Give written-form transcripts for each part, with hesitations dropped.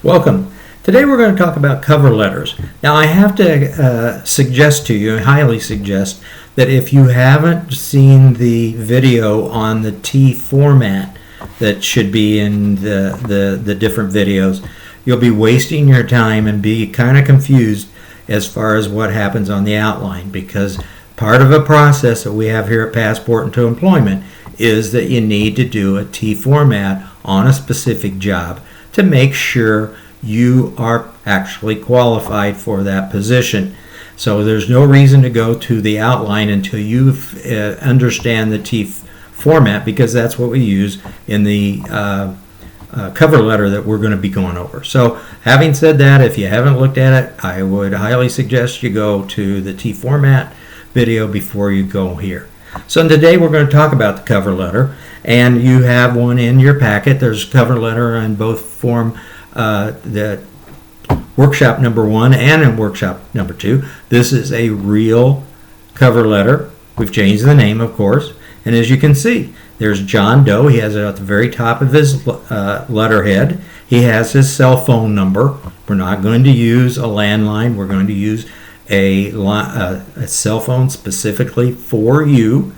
Welcome. Today we're going to talk about cover letters. Now I have to suggest to you, highly suggest, that if you haven't seen the video on the T format that should be in the different videos, you'll be wasting your time and be kind of confused as far as what happens on the outline, because part of a process that we have here at Passport into Employment is that you need to do a T format on a specific job to make sure you are actually qualified for that position. So there's no reason to go to the outline until you understand the T format, because that's what we use in the cover letter that we're going to be going over. So having said that, if you haven't looked at it, I would highly suggest you go to the T format video before you go here. So today we're going to talk about the cover letter, and you have one in your packet. There's a cover letter in both form, the workshop number 1 and in workshop number 2. This is a real cover letter. We've changed the name, of course, and as you can see, there's John Doe. He has it at the very top of his letterhead. He has his cell phone number. We're not going to use a landline. We're going to use a cell phone specifically for you.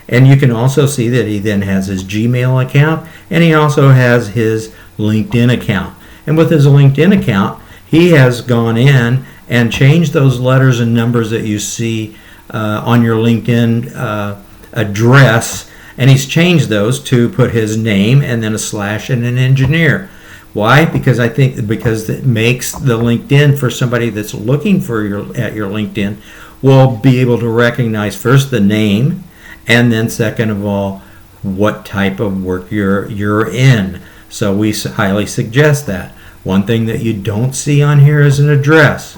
And you can also see that he then has his Gmail account, and he also has his LinkedIn account. And with his LinkedIn account, he has gone in and changed those letters and numbers that you see on your LinkedIn address, and he's changed those to put his name and then a slash and an engineer. Why? Because it makes the LinkedIn, for somebody that's looking for your LinkedIn, will be able to recognize first the name, and then second of all, what type of work you're in. So we highly suggest that. One thing that you don't see on here is an address.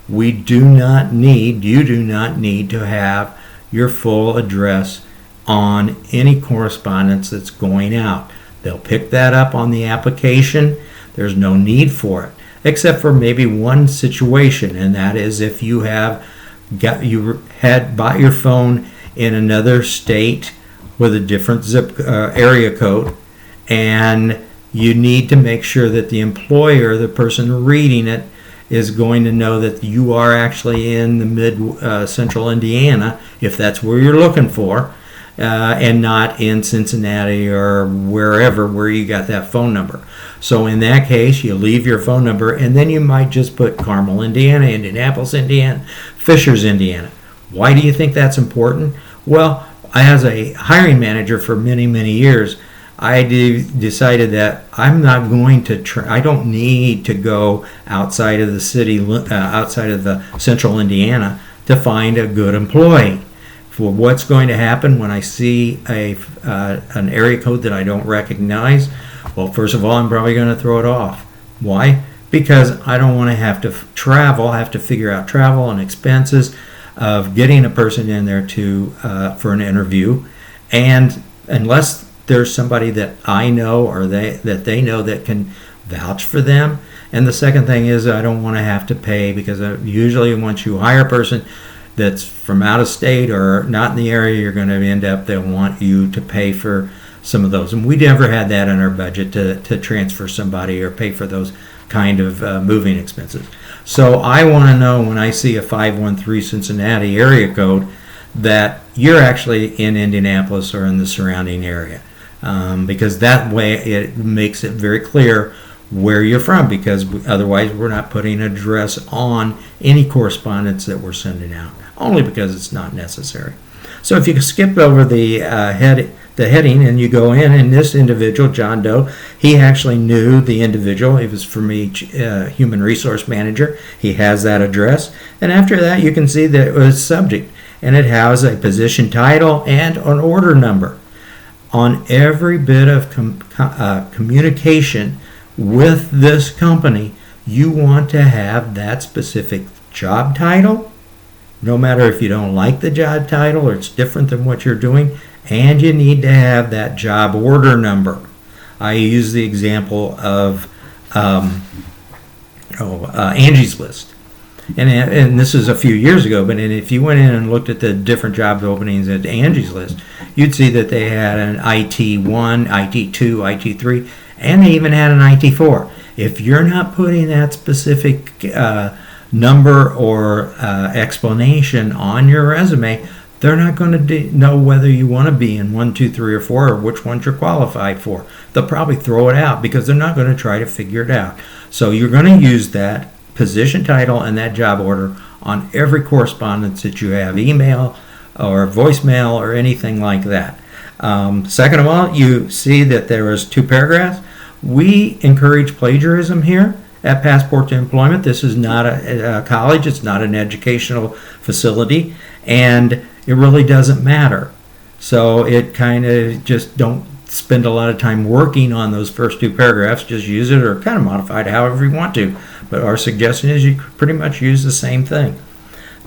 You do not need to have your full address on any correspondence that's going out. They'll pick that up on the application. There's no need for it, except for maybe one situation, and that is if you had bought your phone in another state with a different zip area code, and you need to make sure that the employer, the person reading it, is going to know that you are actually in the central Indiana, if that's where you're looking for, and not in Cincinnati or wherever where you got that phone number. So in that case, you leave your phone number, and then you might just put Carmel, Indiana, Indianapolis, Indiana, Fishers, Indiana. Why do you think that's important? Well, as a hiring manager for many, many years, I decided that I'm not going to I don't need to go outside of the city, outside of the central Indiana, to find a good employee. For what's going to happen when I see an area code that I don't recognize, well, first of all, I'm probably going to throw it off. Why? Because I don't want to have to figure out travel and expenses of getting a person in there for an interview, and unless there's somebody that I know or that they know that can vouch for them. And the second thing is I don't want to have to pay, because usually once you hire a person that's from out of state or not in the area, you're going to end up, they'll want you to pay for some of those. And we never had that in our budget to transfer somebody or pay for those kind of moving expenses. So I want to know, when I see a 513 Cincinnati area code, that you're actually in Indianapolis or in the surrounding area. Because that way it makes it very clear where you're from, because otherwise we're not putting an address on any correspondence that we're sending out, only because it's not necessary. So if you skip over the heading and you go in, and this individual, John Doe, he actually knew the individual. He was from each human resource manager. He has that address, and after that you can see that it was subject, and it has a position title and an order number. On every bit of communication with this company, you want to have that specific job title, no matter if you don't like the job title or it's different than what you're doing, and you need to have that job order number. I use the example of Angie's List. And this is a few years ago, but if you went in and looked at the different job openings at Angie's List, you'd see that they had an IT1, IT2, IT3, and they even had an IT4. If you're not putting that specific number or explanation on your resume, they're not going to know whether you want to be in 1, 2, 3, or 4, or which ones you're qualified for. They'll probably throw it out because they're not going to try to figure it out. So you're going to use that position title and that job order on every correspondence that you have, email or voicemail or anything like that. Second of all, you see that there is 2 paragraphs. We encourage plagiarism here at Passport to Employment. This is not a college. It's not an educational facility, and it really doesn't matter. So it kind of just don't spend a lot of time working on those first 2 paragraphs. Just use it or kind of modify it however you want to. But our suggestion is you pretty much use the same thing.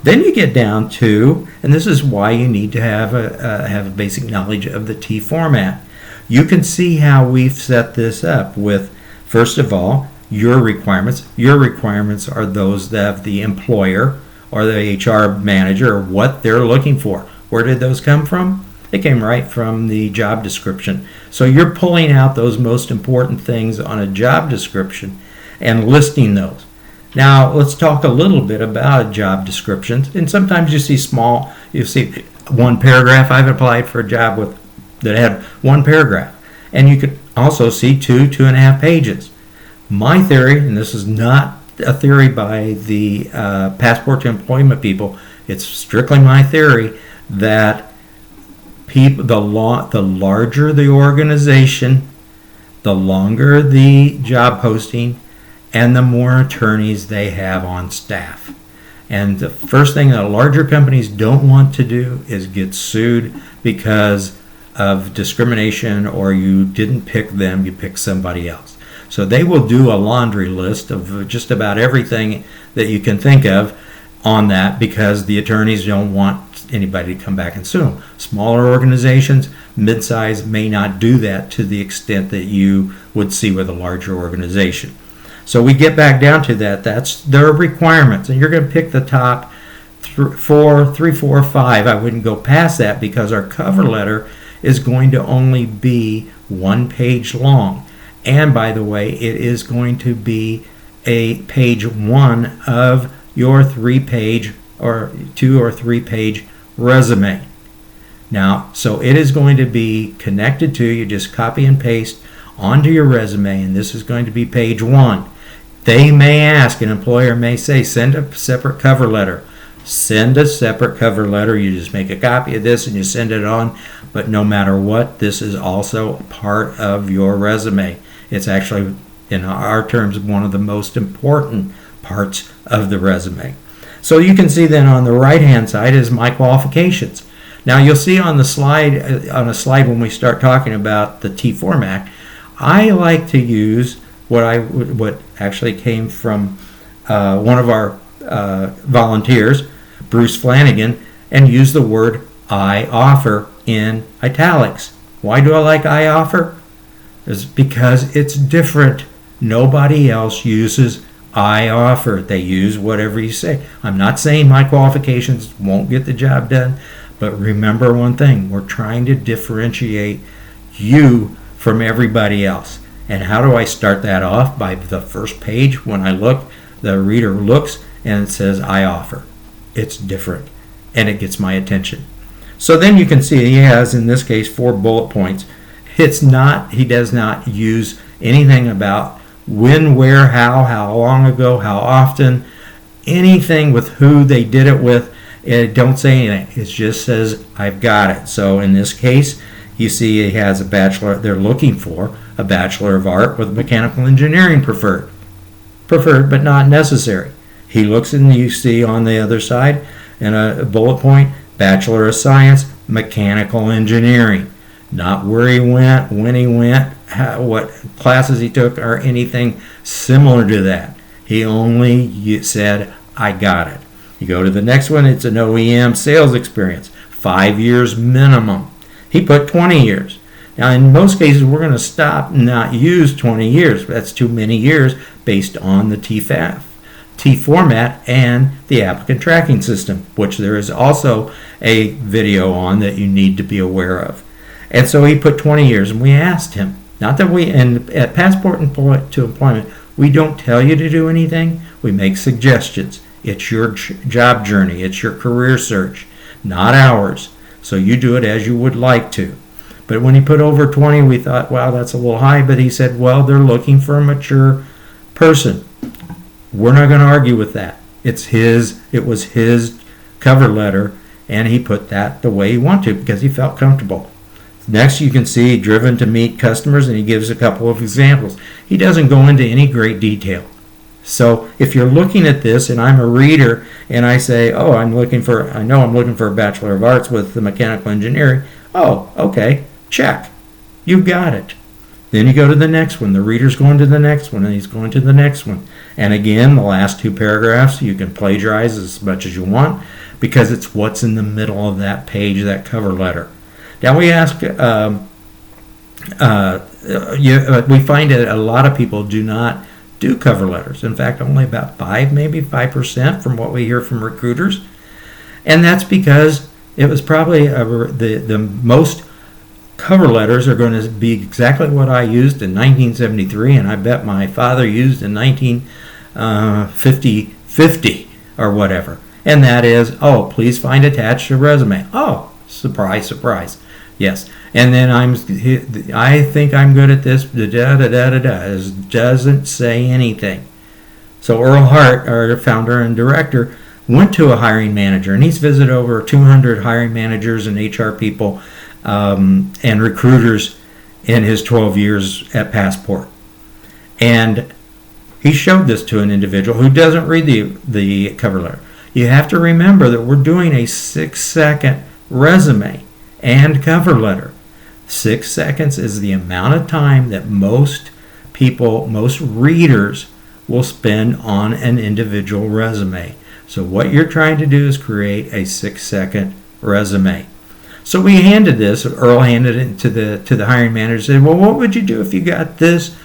Then you get down to, and this is why you need to have a basic knowledge of the T format. You can see how we've set this up with, first of all, your requirements. Your requirements are those of the employer or the HR manager, or what they're looking for. Where did those come from? They came right from the job description. So you're pulling out those most important things on a job description and listing those. Now let's talk a little bit about job descriptions. And sometimes you see 1 paragraph. I've applied for a job that had 1 paragraph. And you could also see 2.5 pages. My theory, and this is not a theory by the Passport to Employment people, it's strictly my theory, that the larger the organization, the longer the job posting, and the more attorneys they have on staff. And the first thing that larger companies don't want to do is get sued because of discrimination, or you didn't pick them, you picked somebody else. So they will do a laundry list of just about everything that you can think of on that, because the attorneys don't want anybody to come back and sue them. Smaller organizations, mid-size, may not do that to the extent that you would see with a larger organization. So we get back down to that. That's their requirements. And you're going to pick the top 3, 4, 5. I wouldn't go past that, because our cover letter is going to only be 1 page long. And by the way, it is going to be a page 1 of your 3-page or 2 or 3-page resume. Now, so it is going to be connected to, you just copy and paste onto your resume, and this is going to be page 1. They may ask, an employer may say, send a separate cover letter. Send a separate cover letter. You just make a copy of this and you send it on. But no matter what, this is also part of your resume. It's actually, in our terms, one of the most important parts of the resume. So you can see then on the right-hand side is my qualifications. Now you'll see on a slide when we start talking about the T format, I like to use what actually came from one of our volunteers, Bruce Flanagan, and use the word I offer in italics. Why do I like I offer? It's because it's different. Nobody else uses I offer. They use whatever you say. I'm not saying my qualifications won't get the job done, but remember one thing, we're trying to differentiate you from everybody else. And how do I start that off? By the first page, when I look, the reader looks and it says I offer. It's different and it gets my attention. So then you can see he has, in this case, 4 bullet points. He does not use anything about when, where, how long ago, how often, anything with who they did it with. It don't say anything. It just says I've got it. So in this case, you see he has a bachelor. They're looking for a Bachelor of Art with Mechanical Engineering preferred but not necessary. He looks and you see on the other side in a bullet point, Bachelor of Science, Mechanical Engineering. Not where he went, when he went, what classes he took, or anything similar to that. He only said, I got it. You go to the next one, it's an OEM sales experience, 5 years minimum. He put 20 years. Now, in most cases, we're going to stop and not use 20 years. That's too many years based on the T format and the applicant tracking system, which there is also a video on that you need to be aware of. And so he put 20 years, and we asked him, at Passport to Employment, We don't tell you to do anything. We make suggestions. It's your job journey. It's your career search, not ours. So you do it as you would like to. But when he put over 20, we thought, wow, that's a little high. But he said, well, they're looking for a mature person. We're not going to argue with that. It was his cover letter, and he put that the way he wanted to because he felt comfortable. Next, you can see driven to meet customers, and he gives a couple of examples. He doesn't go into any great detail. So if you're looking at this, and I'm a reader, and I say, oh, I know I'm looking for a Bachelor of Arts with the mechanical engineering. Oh, okay, check. You got it. Then you go to the next one. The reader's going to the next one, and he's going to the next one. And again, the last two paragraphs, you can plagiarize as much as you want because it's what's in the middle of that page, that cover letter. Now we ask, we find that a lot of people do not do cover letters. In fact, only about 5% from what we hear from recruiters. And that's because it was probably the most cover letters are going to be exactly what I used in 1973, and I bet my father used in 1950 or whatever. And that is, oh, please find attached a resume. Oh, surprise, surprise. Yes. And then I think I'm good at this. Doesn't say anything. So Earl Hart, our founder and director, went to a hiring manager, and he's visited over 200 hiring managers and HR people and recruiters in his 12 years at Passport. And he showed this to an individual who doesn't read the cover letter. You have to remember that we're doing a 6-second resume and cover letter. 6 seconds is the amount of time that most readers will spend on an individual resume. So what you're trying to do is create a 6-second resume. So we Earl handed it to the hiring manager and said, well, what would you do if you got this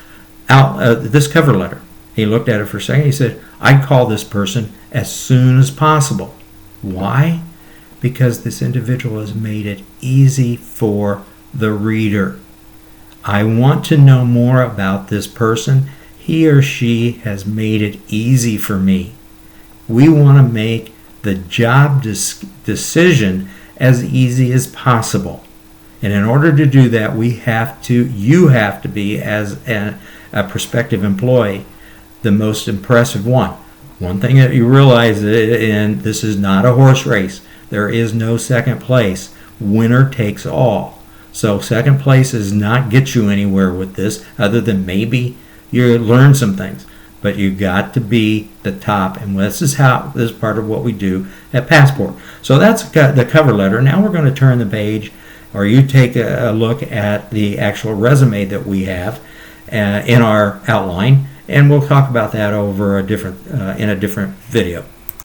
this cover letter? He looked at it for a second. He said, I'd call this person as soon as possible. Why? Because this individual has made it easy for the reader. I want to know more about this person. He or she has made it easy for me. We want to make the job decision as easy as possible. And in order to do that, you have to be, as a prospective employee, the most impressive one. One thing that you realize, and this is not a horse race, there is no second place. Winner takes all. So second place does not get you anywhere with this, other than maybe you learn some things. But you got to be the top, and this is part of what we do at Passport. So that's the cover letter. Now we're going to turn the page, or you take a look at the actual resume that we have in our outline, and we'll talk about that over in a different video.